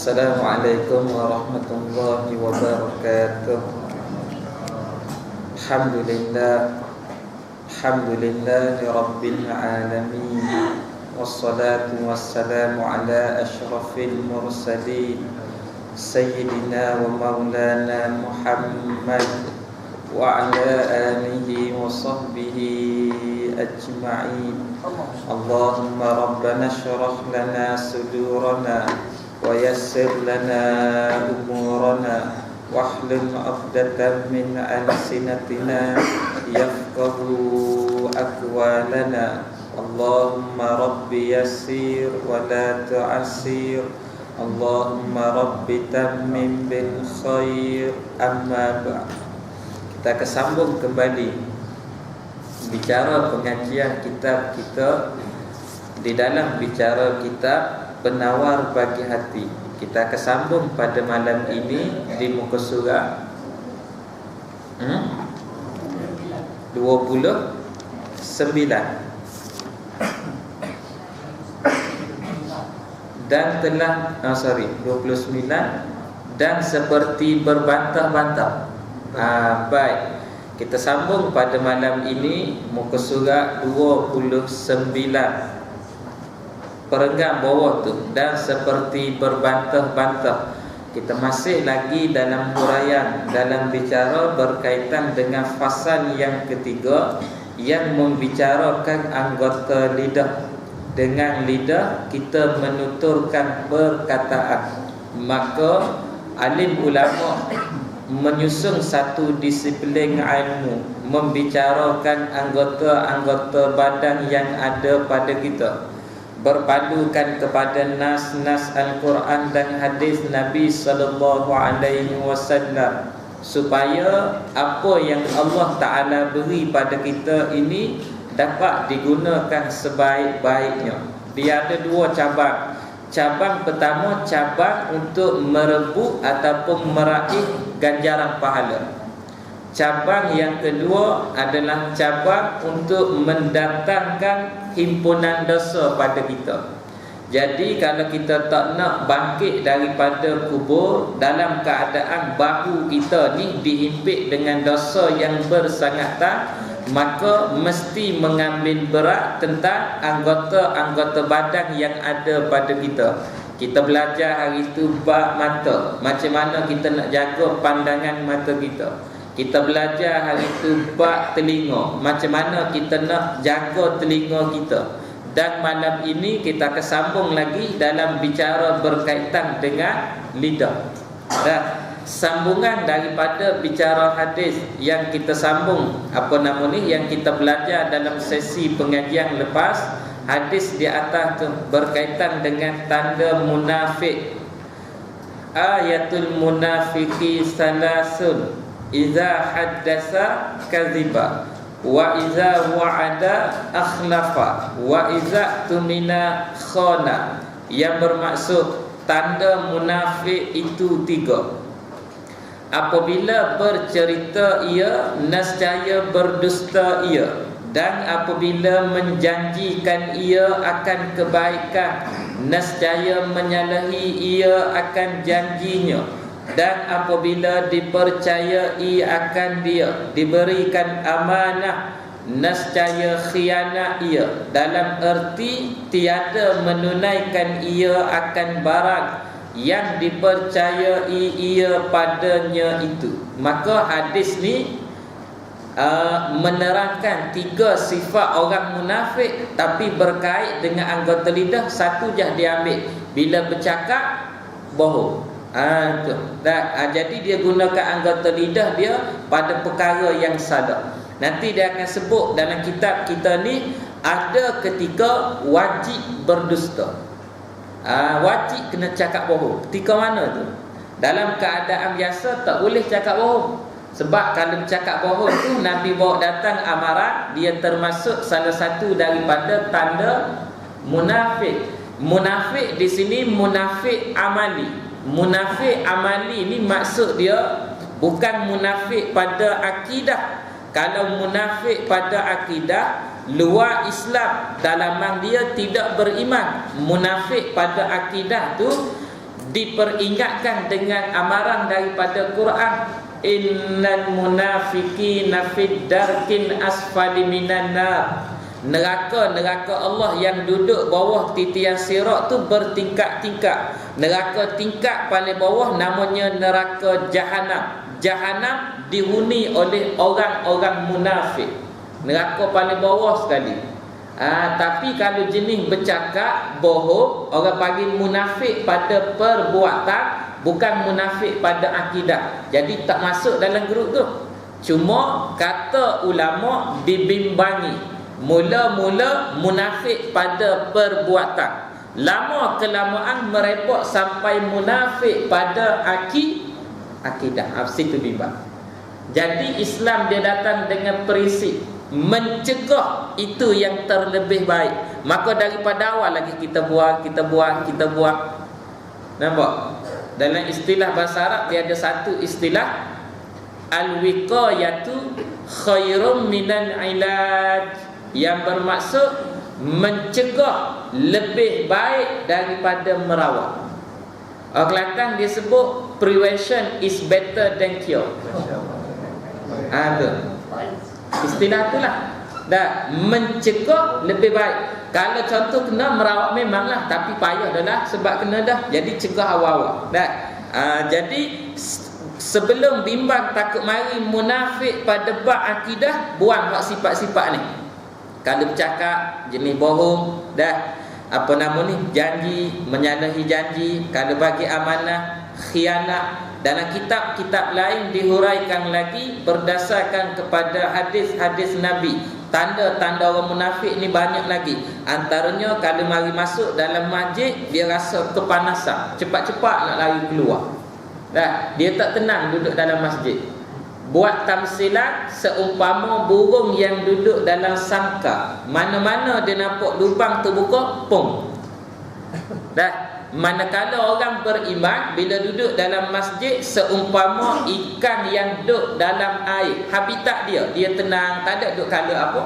Assalamualaikum warahmatullahi wabarakatuh. Alhamdulillahi rabbil alamin. Wassalatu wassalamu ala asyrafil mursalin Sayyidina wa maulana Muhammad wa ala alihi wa sahbihi ajma'in. Allahumma rabbana syrah lana sudurana wa yassir lana umurana wahlul 'uqdatam min alsinatina yafqahu aqwalana. Allahumma rabbi yassir wa la tu'assir. Allahumma rabbi tammim bil khair. Amma ba'd. Kita kesambung kembali bicara pengajian kitab kita di dalam bicara kitab Penawar Bagi Hati. Kita kesambung pada malam ini di muka surah 29 dan telah 29 dan seperti berbantah-bantah. Baik, kita sambung pada malam ini muka surah 29 perenggan bawah tu, dan seperti berbantah-bantah. Kita masih lagi dalam huraian, dalam bicara berkaitan dengan fasal yang ketiga yang membicarakan anggota lidah. Dengan lidah kita menuturkan perkataan. Maka alim ulama menyusun satu disiplin ilmu membicarakan anggota-anggota badan yang ada pada kita, berpadukan kepada nas-nas Al-Quran dan hadis Nabi sallallahu alaihi wasallam, supaya apa yang Allah Ta'ala beri pada kita ini dapat digunakan sebaik-baiknya. Dia ada dua cabang. Cabang pertama, cabang untuk merebut ataupun meraih ganjaran pahala. Cabang yang kedua adalah cabang untuk mendatangkan himpunan dosa pada kita. Jadi kalau kita tak nak bangkit daripada kubur dalam keadaan bahu kita ni dihimpit dengan dosa yang bersangatan, maka mesti mengambil berat tentang anggota-anggota badan yang ada pada kita. Kita belajar hari itu bab mata, macam mana kita nak jaga pandangan mata kita. Kita belajar hari itu bab telinga, macam mana kita nak jaga telinga kita. Dan malam ini kita akan sambung lagi dalam bicara berkaitan dengan lidah. Dan sambungan daripada bicara hadis yang kita sambung yang kita belajar dalam sesi pengajian lepas. Hadis di atas tu berkaitan dengan tanda munafik. Ayatul munafiqi salasun, iza haddasa kadziba, wa iza wa'ada akhlafa, wa iza tumina khana. Yang bermaksud tanda munafik itu 3. Apabila bercerita ia, nescaya berdusta ia. Dan apabila menjanjikan ia akan kebaikan, nescaya menyalahi ia akan janjinya. Dan apabila dipercayai akan dia, diberikan amanah, nescaya khianat ia. Dalam erti tiada menunaikan ia akan barang yang dipercayai ia padanya itu. Maka hadis ni menerangkan 3 sifat orang munafik, tapi berkait dengan anggota lidah. Satu je diambil, bila bercakap bohong. Jadi dia gunakan anggota lidah dia pada perkara yang salah. Nanti dia akan sebut dalam kitab kita ni, ada ketika wajib berdusta. Wajib kena cakap bohong. Ketika mana tu? Dalam keadaan biasa tak boleh cakap bohong. Sebab kalau bercakap bohong tu Nabi bawa datang amaran, dia termasuk salah satu daripada tanda munafik. Munafik di sini munafik amali. Munafik amali ni maksud dia bukan munafik pada akidah. Kalau munafik pada akidah, luar Islam, dalaman dia tidak beriman. Munafik pada akidah tu diperingatkan dengan amaran daripada Quran, innal munafiqina fid darkin asfali minan nar. Neraka Allah yang duduk bawah titian sirat tu bertingkat-tingkat. Neraka tingkat paling bawah namanya neraka Jahanam. Jahanam dihuni oleh orang-orang munafik. Neraka paling bawah sekali. Tapi kalau jenis bercakap bohong, orang panggil munafik pada perbuatan, bukan munafik pada akidah. Jadi tak masuk dalam grup tu. Cuma kata ulama dibimbangi, mula-mula munafik pada perbuatan, lama kelamaan merepot sampai munafik pada akidah. Situ bimbang. Jadi Islam dia datang dengan prinsip mencegah itu yang terlebih baik. Maka daripada awal lagi kita buang. Nampak? Dalam istilah bahasa Arab dia ada satu istilah, al-wiqayatu khairum minan ilaj, yang bermaksud mencegah lebih baik daripada merawat. Orang Kelantan dia sebut prevention is better than cure. Ada istilah itulah. Dah, mencegah lebih baik. Kalau contoh kena merawat memanglah, tapi payah dah lah sebab kena dah. Jadi cegah awal-awal. Dah. Jadi sebelum bimbang takut mari munafik pada bab akidah, buang hak sifat-sifat ni. Kalau bercakap jenis bohong, dah janji, menyalahi janji, kalau bagi amanah khianat. Dalam kitab-kitab lain dihuraikan lagi berdasarkan kepada hadis-hadis Nabi. Tanda-tanda orang munafik ni banyak lagi. Antaranya kalau mari masuk dalam masjid, dia rasa kepanasan, cepat-cepat nak lari keluar. Dah, dia tak tenang duduk dalam masjid. Buat tamsilan seumpama burung yang duduk dalam sangkar. Mana-mana dia nampak lubang terbuka, pung. Dah, manakala orang beriman bila duduk dalam masjid seumpama ikan yang duduk dalam air. Habitat dia tenang, tak ada duduk kala apa.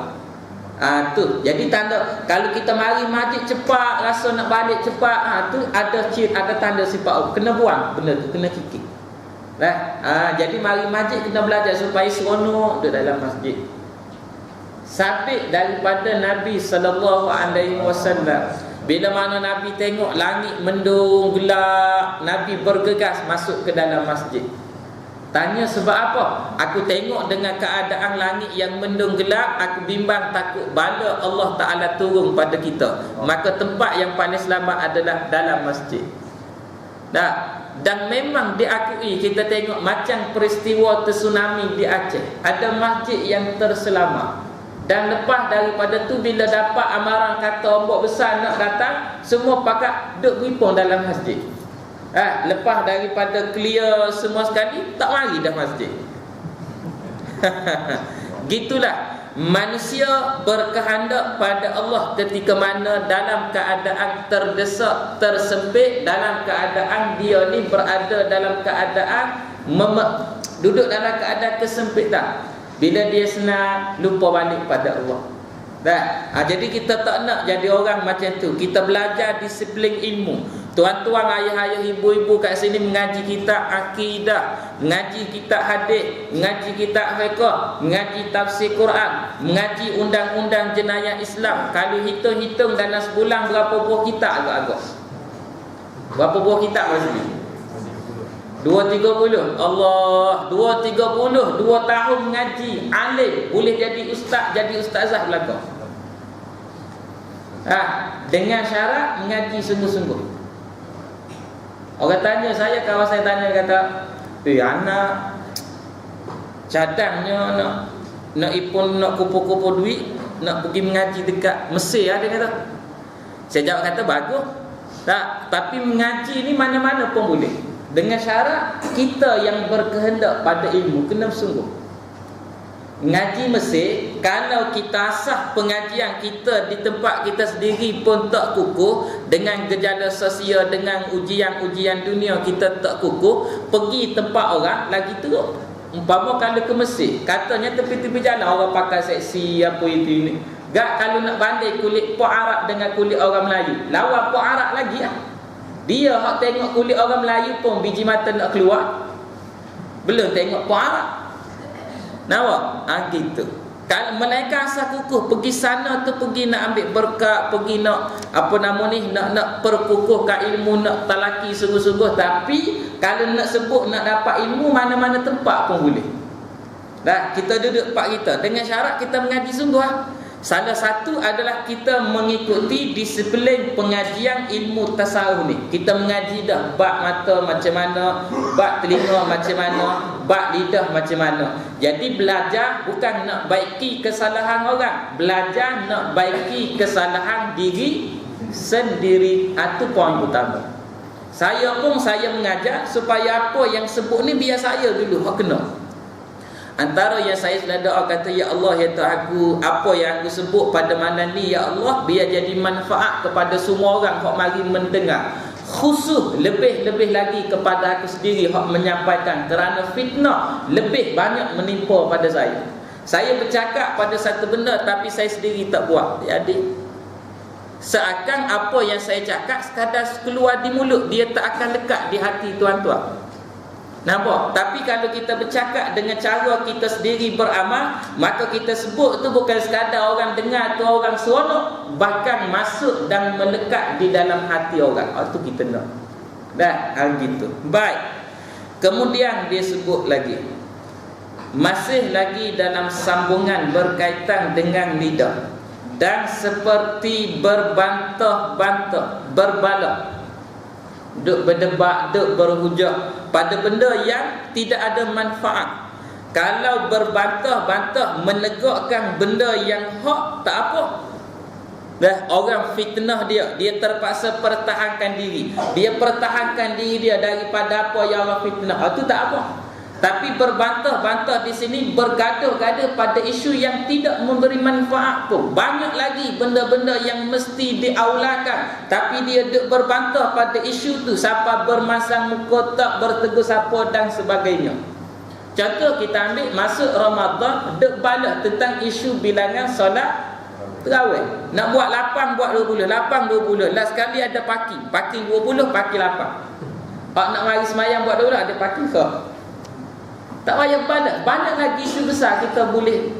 Tu. Jadi tanda kalau kita mari masjid cepat, rasa nak balik cepat, tu ada tanda sifat kena buang benda tu, kena kikik. Jadi mari masjid kita belajar supaya seronok duduk dalam masjid. Sabit daripada Nabi sallallahu alaihi wasallam, bila mana Nabi tengok langit mendung gelap, Nabi bergegas masuk ke dalam masjid. Tanya sebab apa? Aku tengok dengan keadaan langit yang mendung gelap, aku bimbang takut bala Allah Ta'ala turun pada kita. Maka tempat yang paling selamat adalah dalam masjid. Dan memang diakui, kita tengok macam peristiwa tsunami di Aceh, ada masjid yang terselamat. Dan lepas daripada tu, bila dapat amaran kata ombak besar nak datang, semua pakat duduk berhimpun dalam masjid. Lepas daripada clear semua sekali, tak mari dah masjid. Gitulah manusia berkehendak pada Allah ketika mana dalam keadaan terdesak, tersempit, dalam keadaan dia ni berada dalam keadaan duduk dalam keadaan kesempitan. Bila dia senang, lupa balik pada Allah. Jadi kita tak nak jadi orang macam tu. Kita belajar disiplin ilmu. Tuan-tuan, ayah-ayah, ibu-ibu kat sini mengaji kitab akidah, mengaji kitab hadis, mengaji kitab fiqh, mengaji tafsir Quran, mengaji undang-undang jenayah Islam. Kalau hitung-hitung dalam sebulan berapa buah kitab agak-agak? Berapa buah kitab maksudnya? 2-30. Allah, 2-30, 2 tahun mengaji, alim, boleh jadi ustaz, jadi ustazah belakang. Dengan syarat mengaji sungguh-sungguh. Orang tanya saya, kawan saya tanya, kata, anak cadangnya nak ipun, nak kupu-kupu duit, nak pergi mengaji dekat Mesir, dia kata. Saya jawab kata bagus. Tapi mengaji ni mana-mana pun boleh, dengan syarat kita yang berkehendak pada ilmu kena sungguh. Ngaji Mesir, kalau kita asah pengajian kita di tempat kita sendiri pun tak kukuh, dengan gejala sosial, dengan ujian-ujian dunia kita tak kukuh, pergi tempat orang lagi teruk. Umpama kalau ke Mesir, katanya tepi-tepi jalan orang pakai seksi apa itu ini. Kalau nak banding kulit Pak Arab dengan kulit orang Melayu, lawan Pak Arab lagi . Dia hak tengok kulit orang Melayu pun biji mata nak keluar, belum tengok pun Arab. Nampak? Gitu. Kalau mereka asal kukuh pergi sana tu, pergi nak ambil berkat, pergi nak nak perkukuhkan ilmu, nak talaki sungguh-sungguh, tapi kalau nak sebut nak dapat ilmu mana-mana tempat pun boleh. Dah, kita duduk tempat kita dengan syarat kita mengaji sungguh. Salah satu adalah kita mengikuti disiplin pengajian ilmu tasawuf ni. Kita mengaji dah bab mata macam mana, bab telinga macam mana, bab lidah macam mana. Jadi belajar bukan nak baiki kesalahan orang, belajar nak baiki kesalahan diri sendiri. Itu poin utama. Saya mengajar supaya apa yang sebut ni biar saya dulu hak kena. Antara yang saya selalu doa kata, ya Allah, ya Tuhan aku, apa yang aku sebut pada malam ni, ya Allah, biar jadi manfaat kepada semua orang hak mari mendengar. Khusus lebih-lebih lagi kepada aku sendiri hak menyampaikan, kerana fitnah lebih banyak menimpa pada saya. Saya bercakap pada satu benda tapi saya sendiri tak buat. Jadi seakan apa yang saya cakap sekadar keluar di mulut, dia tak akan lekat di hati tuan-tuan. Nampak? Tapi kalau kita bercakap dengan cara kita sendiri beramal, maka kita sebut tu bukan sekadar orang dengar tu orang seronok, bahkan masuk dan melekat di dalam hati orang. Itu kita nak. Dah, gitu. Baik. Kemudian dia sebut lagi, masih lagi dalam sambungan berkaitan dengan lidah, dan seperti berbantah-bantah, berbalak, duk berdebat, duk berhujah pada benda yang tidak ada manfaat. Kalau berbantah-bantah menegakkan benda yang hak, tak apa. Dah, orang fitnah dia terpaksa pertahankan diri. Dia pertahankan diri dia daripada apa yang Allah fitnah. Itu tak apa. Tapi berbantah-bantah di sini bergaduh-gaduh pada isu yang tidak memberi manfaat pun. Banyak lagi benda-benda yang mesti diaulakan, tapi dia duk berbantah pada isu tu, siapa bermasang muka, tak bertegur siapa dan sebagainya. Contoh kita ambil masuk Ramadan, duk balas tentang isu bilangan solat tarawih. Nak buat 8, buat 20, 8 20. Last sekali ada parking 20, parking 8. Pak nak mari semayang buat 20, ada parking ke? Tak payah balik. Banyak lagi isu besar kita boleh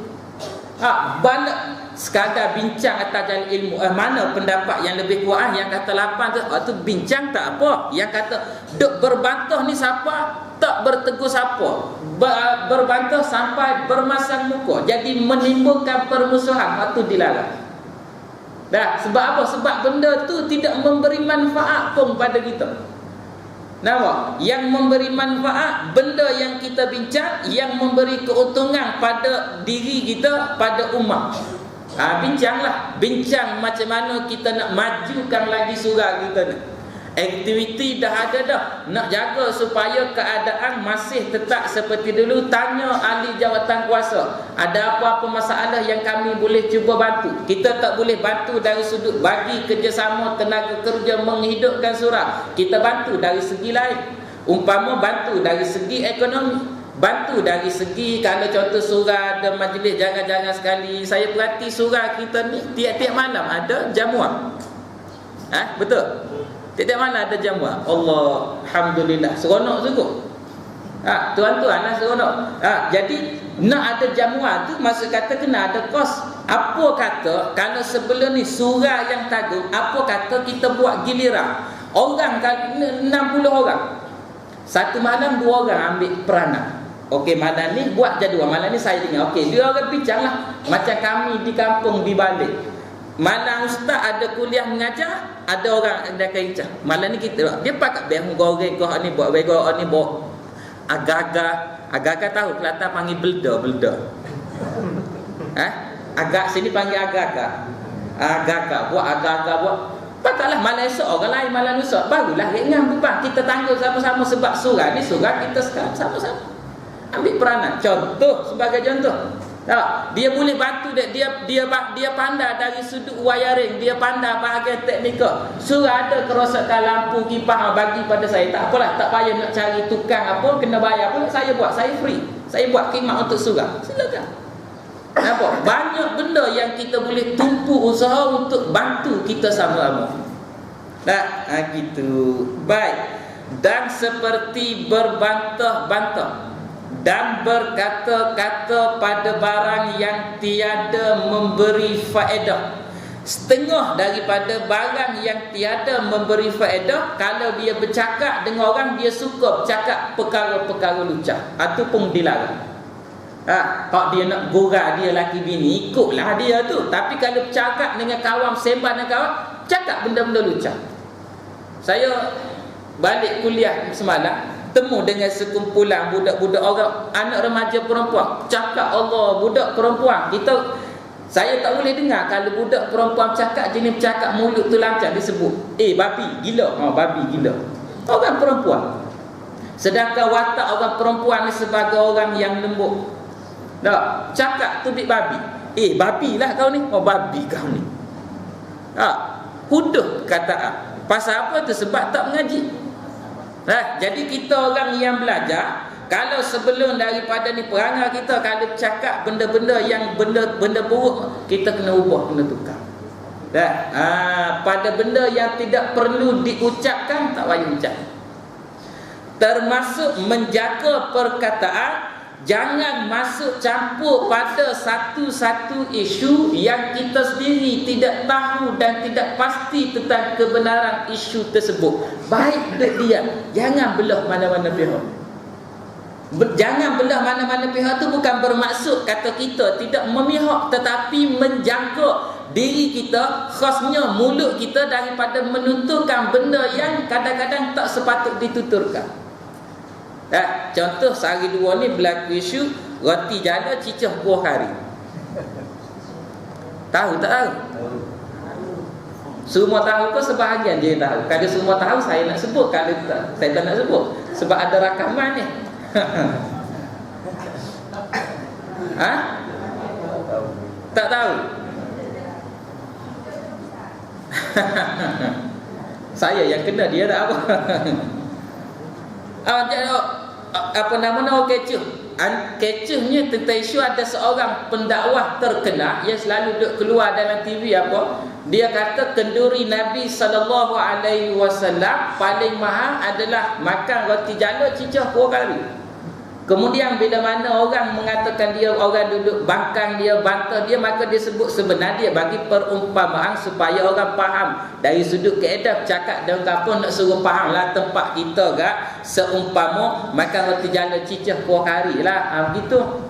balik sekadar bincang atas jalan ilmu. Mana pendapat yang lebih kuat, yang kata 8 tu, tu bincang tak apa. Yang kata duk berbantah ni siapa, tak bertegur siapa, berbantah sampai bermasang muka, jadi menimbulkan permusuhan. Itu dilarang. Dah, sebab apa? Sebab benda tu tidak memberi manfaat pun pada kita. Nampak? Yang memberi manfaat, benda yang kita bincang, yang memberi keuntungan pada diri kita, pada umat. Bincanglah. Bincang macam mana kita nak majukan lagi surau kita ni. Aktiviti dah ada dah. Nak jaga supaya keadaan masih tetap seperti dulu. Tanya ahli jawatan kuasa, ada apa-apa masalah yang kami boleh cuba bantu. Kita tak boleh bantu dari sudut bagi kerjasama tenaga kerja menghidupkan surau. Kita bantu dari segi lain. Umpama bantu dari segi ekonomi, bantu dari segi, kalau contoh surau ada majlis, jangan-jangan sekali saya perhati surau kita ni tiap-tiap malam ada jamuan. Betul? Tiap-tiap malam ada jamuan. Allah, alhamdulillah, seronok sungguh. Tuan-tuan lah seronok. Jadi nak ada jamuan tu maksud kata kena ada kos. Apa kata kalau sebelum ni surau yang tanggung, apa kata kita buat giliran. Orang kan 60 orang. Satu malam 2 orang ambil peranan. Okey, malam ni buat jadual, malam ni saya dengar. Okey, 2 orang bincang lah. Macam kami di kampung di balik. Malam ustaz ada kuliah mengajar, ada orang ada kencah. Malam ni kita dia pakai behung goreng kau ni buat bego ni buat agak-agak tahu Kelantan panggil belda. Agak sini panggil agak-agak. Agak-agak buat pakailah malam esok orang lain malam esok barulah ringan beban. Kita tanggung sama-sama sebab surau ni surau kita sekarang sama-sama. Ambil peranan. Contoh, sebagai contoh. Dia boleh bantu dia pandai dari sudut wiring, dia pandai bahagian teknikal. Surau ada kerosakan lampu kipas bagi pada saya. Tak apalah, tak payah nak cari tukang apa, kena bayar pun saya buat, saya free. Saya buat khidmat untuk surau. Silakan. Nampak? Banyak benda yang kita boleh tumpu usaha untuk bantu kita sama-sama. Nah, gitu. Baik. Dan seperti berbantah-bantah dan berkata-kata pada barang yang tiada memberi faedah. Setengah daripada barang yang tiada memberi faedah, kalau dia bercakap dengan orang, dia suka bercakap perkara-perkara lucah, itu pun dilarang. Kalau dia nak gurau dia laki bini, ikutlah dia tu. Tapi kalau bercakap dengan kawan, sembang dengan kawan, cakap benda-benda lucah. Saya balik kuliah semalam, temu dengan sekumpulan budak-budak orang, anak remaja perempuan, cakap Allah, budak perempuan. Saya tak boleh dengar kalau budak perempuan cakap jenis bercakap mulut tu lancar disebut babi gila. Babi gila orang perempuan. Sedangkan watak orang perempuan ni sebagai orang yang lembut. Tak, cakap tu bik babi. Babi lah kau ni. Babi kau ni. Huduh kata pasal apa tu? Sebab tak mengaji. Jadi kita orang yang belajar, kalau sebelum daripada ni perangai kita, kalau cakap benda-benda yang benda buruk, kita kena ubah, kena tukar. Pada benda yang tidak perlu diucapkan, tak payah ucap. Termasuk menjaga perkataan, jangan masuk campur pada satu-satu isu yang kita sendiri tidak tahu dan tidak pasti tentang kebenaran isu tersebut. Baik dia, jangan belah mana-mana pihak. Jangan belah mana-mana pihak tu bukan bermaksud kata kita tidak memihak, tetapi menjaga diri kita, khasnya mulut kita, daripada menuturkan benda yang kadang-kadang tak sepatut dituturkan. Contoh sehari dua ni berlaku isu roti jada cicah buah kari. Tahu tak tahu? Semua tahu ke sebahagian je tahu? Kalau semua tahu saya nak sebut, kalau tak, saya tak nak sebut sebab ada rakaman ni. Tak tahu. Saya yang kena, dia tak apa. Apa nama kecoh. Kecohnya tentang isu ada seorang pendakwah terkenal yang selalu duk keluar dalam TV apa. Dia kata kenduri Nabi SAW paling mahal adalah makan roti jala cicah kuah kari. Kemudian bila mana orang mengatakan dia, orang duduk bangkang dia, bantah dia, maka dia sebut sebenar dia bagi perumpamaan supaya orang faham. Dari sudut keadaan cakap dan kapun nak suruh faham lah tempat kita gak seumpama makan roti jala cicah kuah kari lah. Begitu.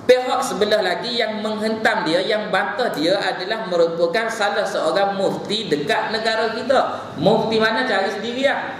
Pihak sebelah lagi yang menghentam dia, yang bantah dia adalah merupakan salah seorang mufti dekat negara kita. Mufti mana cari sendiri lah.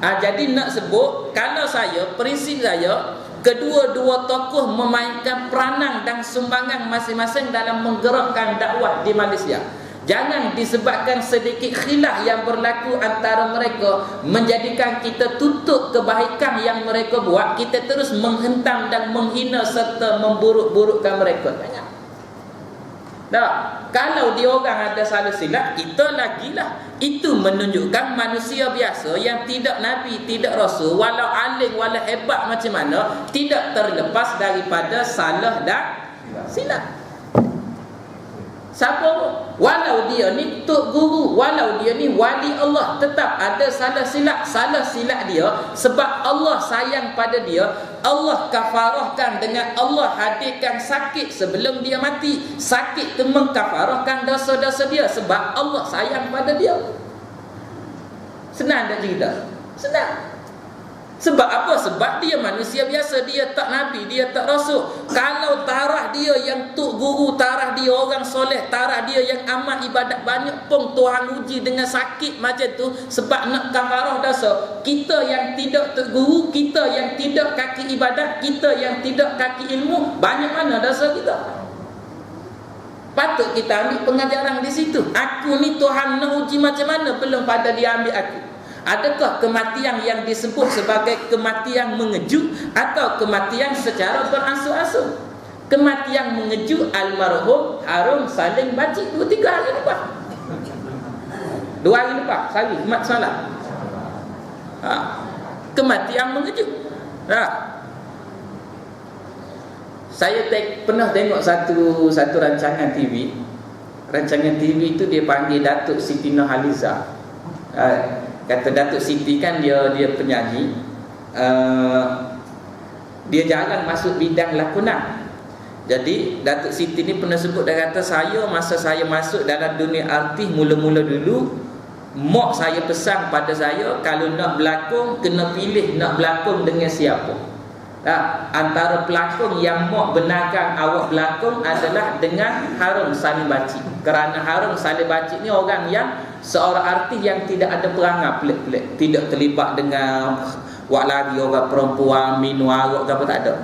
Jadi nak sebut, kalau saya, prinsip saya, kedua-dua tokoh memainkan peranan dan sumbangan masing-masing dalam menggerakkan dakwah di Malaysia. Jangan disebabkan sedikit khilaf yang berlaku antara mereka menjadikan kita tutup kebaikan yang mereka buat, kita terus menghentam dan menghina serta memburuk-burukkan mereka. Jangan. Kalau dia orang ada salah silap, kita lagilah. Itu menunjukkan manusia biasa yang tidak Nabi, tidak Rasul, walau alim, walau hebat macam mana, tidak terlepas daripada salah dan silap. Siapa pun, walau dia ni tok guru, walau dia ni wali Allah, tetap ada salah silap. Salah silap dia sebab Allah sayang pada dia. Allah kafarahkan dengan Allah hadirkan sakit sebelum dia mati. Sakit tu mengkafarahkan dosa-dosa dia sebab Allah sayang pada dia. Senang tak cerita? Senang. Sebab apa? Sebab dia manusia biasa, dia tak Nabi, dia tak Rasul. Kalau tarah dia yang tok guru, tarah dia orang soleh, tarah dia yang amat ibadat banyak pun Tuhan uji dengan sakit macam tu sebab nak kafarah dosa. Kita yang tidak tok guru, kita yang tidak kaki ibadat, kita yang tidak kaki ilmu, banyak mana dosa kita? Patut kita ambil pengajaran di situ. Aku ni Tuhan nak uji macam mana belum pada dia ambil aku. Adakah kematian yang disebut sebagai kematian mengejut atau kematian secara beransur-ansur? Kematian mengejut almarhum Harun Salim Bacik 2-3 hari lepas. 2 hari lepas, sehari, Jumat Salam. Kematian mengejut. Saya pernah tengok satu rancangan TV. rancangan TV itu dia panggil Datuk Siti Nurhaliza. Kata Datuk Siti kan dia penyanyi, dia jarang masuk bidang lakonan. Jadi Datuk Siti ni pernah sebut, dia kata masa saya masuk dalam dunia artis mula-mula dulu, mak saya pesan pada saya kalau nak berlakon kena pilih nak berlakon dengan siapa. Antara pelakon yang mak benarkan awak berlakon adalah dengan Harun Salim Bacik. Kerana Harun Salim Bacik ni orang yang seorang artis yang tidak ada perangai pelik-pelik, tidak terlibat dengan wak lagi orang perempuan minum arak ke apa, tak ada.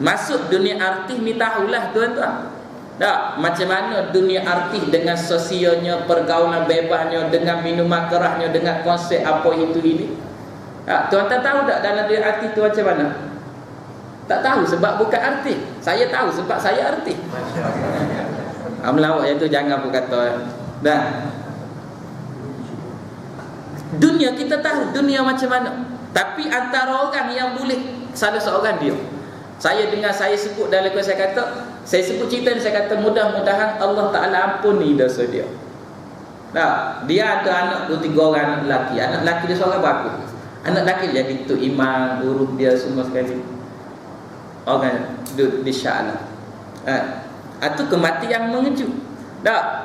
Masuk dunia artis ni tahulah tuan-tuan. Macam mana dunia artis dengan sosialnya, pergaulan bebasnya, dengan minuman kerasnya, dengan konsep apa itu ini. Tuan-tuan tahu tak dalam dunia artis tu macam mana? Tak tahu sebab bukan artis. Saya tahu sebab saya artis. Melawak yang tu jangan pun kata. Dunia kita tahu dunia macam mana. Tapi antara orang yang boleh salah seorang dia. Saya dengar saya sebut dalam saya kata, saya sebut cerita ni, saya kata mudah-mudahan Allah Ta'ala ampuni dosa dia. Dia ada anak 2-3 orang anak lelaki. Anak lelaki dia seorang berapa? Anak lelaki jadi tu imam, guru dia semua sekali. Orang di Sya'ala. Itu kematian yang mengejut.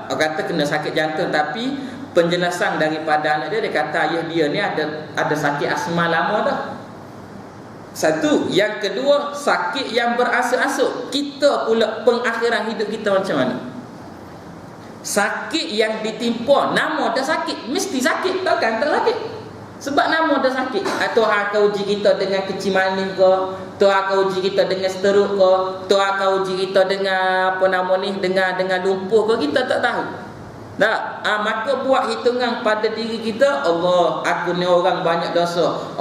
Orang kata kena sakit jantung, tapi penjelasan daripada anak dia kata ayah dia ni ada sakit asma lama dah. Satu. Yang kedua, sakit yang berasuk-asuk. Kita pula pengakhiran hidup kita macam mana? Sakit yang ditimpa, nama dah sakit, mesti sakit, takkan tak sakit. Sebab nama dah sakit. Tuhan akan uji kita dengan kecil manis ke, Tuhan akan uji kita dengan stroke ke, Tuhan akan uji kita dengan apa nama ni, dengan lumpuh ke, kita tak tahu. Maka buat hitungan pada diri kita, Allah, aku ni orang banyak dosa.